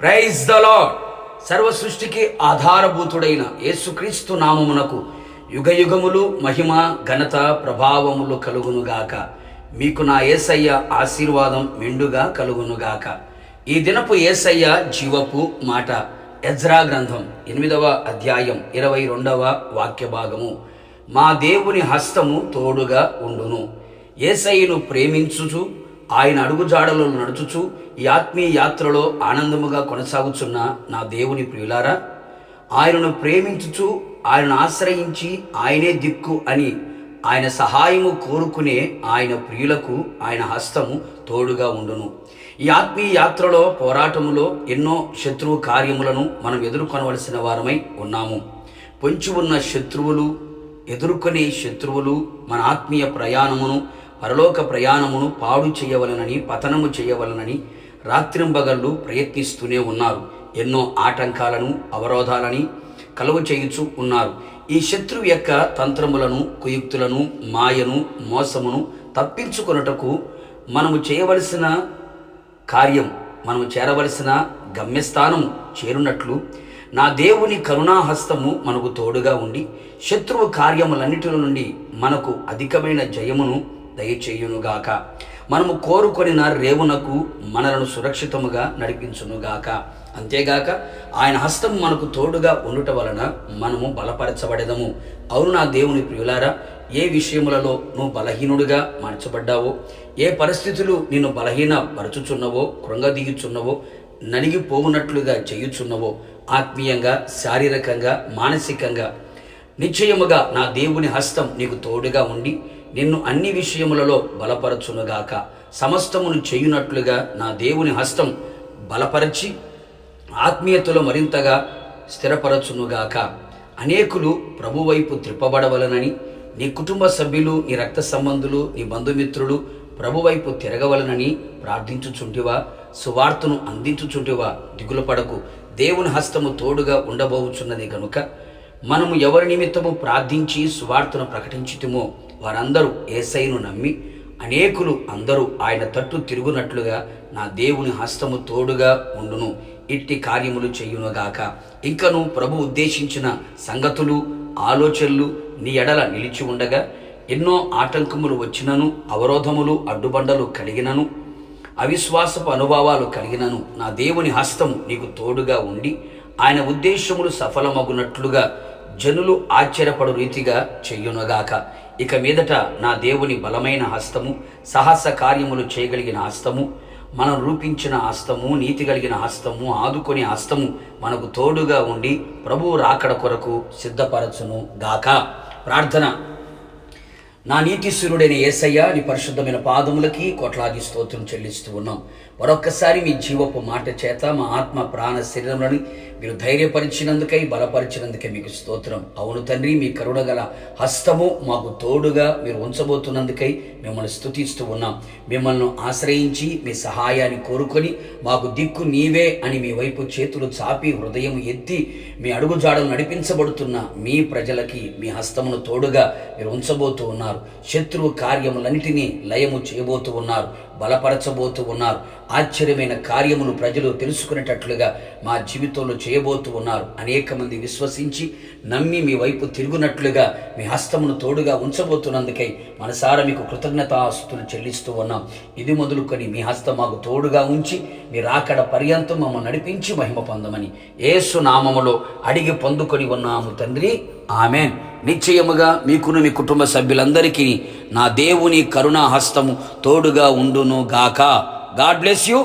Praise the lord. సర్వ సృష్టికి ఆధారభూతుడైన యేసుక్రీస్తు నామమునకు యుగయుగములు మహిమ ఘనత ప్రభావములు కలుగునుగాక. మీకు నా యేసయ్య ఆశీర్వాదం మెండుగా కలుగునుగాక. ఈ దినపు యేసయ్య జీవపు మాట ఎజ్రా గ్రంథం 8వ అధ్యాయం 22వ వాక్య భాగము. మా దేవుని హస్తము తోడుగా ఉండును. యేసయ్యను ప్రేమించుచు ఆయన అడుగుజాడలో నడుచుచు ఈ ఆత్మీయ యాత్రలో ఆనందముగా కొనసాగుచున్న నా దేవుని ప్రియులారా, ఆయనను ప్రేమించుచు ఆయనను ఆశ్రయించి ఆయనే దిక్కు అని ఆయన సహాయము కోరుకునే ఆయన ప్రియులకు ఆయన హస్తము తోడుగా ఉండును. ఈ ఆత్మీయ యాత్రలో పోరాటములో ఎన్నో శత్రువు కార్యములను మనం ఎదుర్కొనవలసిన వారమై ఉన్నాము. పొంచి ఉన్న శత్రువులు, ఎదుర్కొనే శత్రువులు మన ఆత్మీయ ప్రయాణమును, పరలోక ప్రయాణమును పాడు చేయవలనని, పతనము చేయవలనని రాత్రింబగళ్ళు ప్రయత్నిస్తూనే ఉన్నారు. ఎన్నో ఆటంకాలను, అవరోధాలని కలుగు చేయుచు ఉన్నారు. ఈ శత్రువు యొక్క తంత్రములను, కుయుక్తులను, మాయను, మోసమును తప్పించుకొనుటకు మనము చేయవలసిన కార్యం, మనము చేరవలసిన గమ్యస్థానం చేరునట్లు నా దేవుని కరుణాహస్తము మనకు తోడుగా ఉండి శత్రువు కార్యములన్నిటి నుండి మనకు అధికమైన జయమును దయచేయునుగాక. మనము కోరుకొనిన రేవునకు మనలను సురక్షితముగా నడిపించునుగాక. అంతేగాక ఆయన హస్తం మనకు తోడుగా ఉండుట వలన మనము బలపరచబడెదము. అవును నా దేవుని ప్రియులారా, ఏ విషయములలో నువ్వు బలహీనుడిగా మార్చబడ్డావో, ఏ పరిస్థితులు నిన్ను బలహీన పరచుచున్నవో, కృంగదీయుచున్నవో, నలిగిపోవునట్లుగా చేయుచున్నవో, ఆత్మీయంగా, శారీరకంగా, మానసికంగా నిశ్చయముగా నా దేవుని హస్తం నీకు తోడుగా ఉండి నిన్ను అన్ని విషయములలో బలపరచునుగాక. సమస్తమును చేయునట్లుగా నా దేవుని హస్తం బలపరచి ఆత్మీయతలో మరింతగా స్థిరపరచునుగాక. అనేకులు ప్రభువైపు త్రిప్పబడవలనని, నీ కుటుంబ సభ్యులు, నీ రక్త సంబంధులు, నీ బంధుమిత్రులు ప్రభువైపు తిరగవలనని ప్రార్థించుచుంటివా? సువార్తను అందించుచుంటివా? దిగులు పడకు. దేవుని హస్తము తోడుగా ఉండబోచున్నది కనుక మనము ఎవరి నిమిత్తము ప్రార్థించి సువార్తను ప్రకటించుతుమో వారందరూ యేసయ్యను నమ్మి అనేకులు అందరూ ఆయన తట్టు తిరుగునట్లుగా నా దేవుని హస్తము తోడుగా ఉండును. ఇట్టి కార్యములు చేయునుగాక. ఇంకను ప్రభు ఉద్దేశించిన సంగతులు, ఆలోచనలు నీ ఎడల నిలిచి ఉండగా ఎన్నో ఆటంకములు వచ్చినను, అవరోధములు, అడ్డుబండలు కలిగినను, అవిశ్వాసపు అనుభవాలు కలిగినను నా దేవుని హస్తము నీకు తోడుగా ఉండి ఆయన ఉద్దేశములు సఫలమగునట్లుగా జనులు ఆశ్చర్యపడు రీతిగా చెయ్యునుగాక. ఇక మీదట నా దేవుని బలమైన హస్తము, సాహస కార్యములు చేయగలిగిన హస్తము, మనం రూపించిన హస్తము, నీతి కలిగిన హస్తము, ఆదుకునే హస్తము మనకు తోడుగా ఉండి ప్రభువు రాకడ కొరకు సిద్ధపరచును గాక. ప్రార్థన. నా నీతిశూరుడైన యేసయ్య, నీ పరిశుద్ధమైన పాదములకి కోట్లాది స్తోత్రం చెల్లిస్తూ ఉన్నాం. మరొక్కసారి మీ జీవపు మాట చేత మా ఆత్మ ప్రాణ శరీరములను మీరు ధైర్యపరిచినందుకై, బలపరిచినందుకై మీకు స్తోత్రం. అవును తండ్రి, మీ కరుణగల హస్తము మాకు తోడుగా మీరు ఉంచబోతున్నందుకై మిమ్మల్ని స్తుతిస్తూ ఉన్నాం. మిమ్మల్ని ఆశ్రయించి మీ సహాయాన్ని కోరుకొని మాకు దిక్కు నీవే అని మీ వైపు చేతులు చాపి హృదయం ఎత్తి మీ అడుగుజాడలు నడిపించబడుతున్న మీ ప్రజలకి మీ హస్తమును తోడుగా మీరు ఉంచబోతూ ఉన్నారు. శత్రువు కార్యములన్నిటినీ లయము చేయబోతూ ఉన్నారు, బలపరచబోతూ ఉన్నారు. ఆశ్చర్యమైన కార్యములు ప్రజలు తెలుసుకునేటట్లుగా మా జీవితంలో చేయబోతూ ఉన్నారు. అనేక మంది విశ్వసించి నమ్మి మీ వైపు తిరుగునట్లుగా మీ హస్తమును తోడుగా ఉంచబోతున్నందుకై మనసారా మీకు కృతజ్ఞతాస్తులు చెల్లిస్తూ ఉన్నాం. ఇది మొదలుకొని మీ హస్తం మాకు తోడుగా ఉంచి మీ రాకడ పర్యంతం మమ్మల్ని నడిపించి మహిమ పొందమని యేసు నామములో అడిగి పొందుకొని ఉన్నాము తండ్రి, ఆమెన్. నిశ్చయముగా మీకును మీ కుటుంబ సభ్యులందరికీ నా దేవుని కరుణా హస్తము తోడుగా ఉండును గాక. God bless you.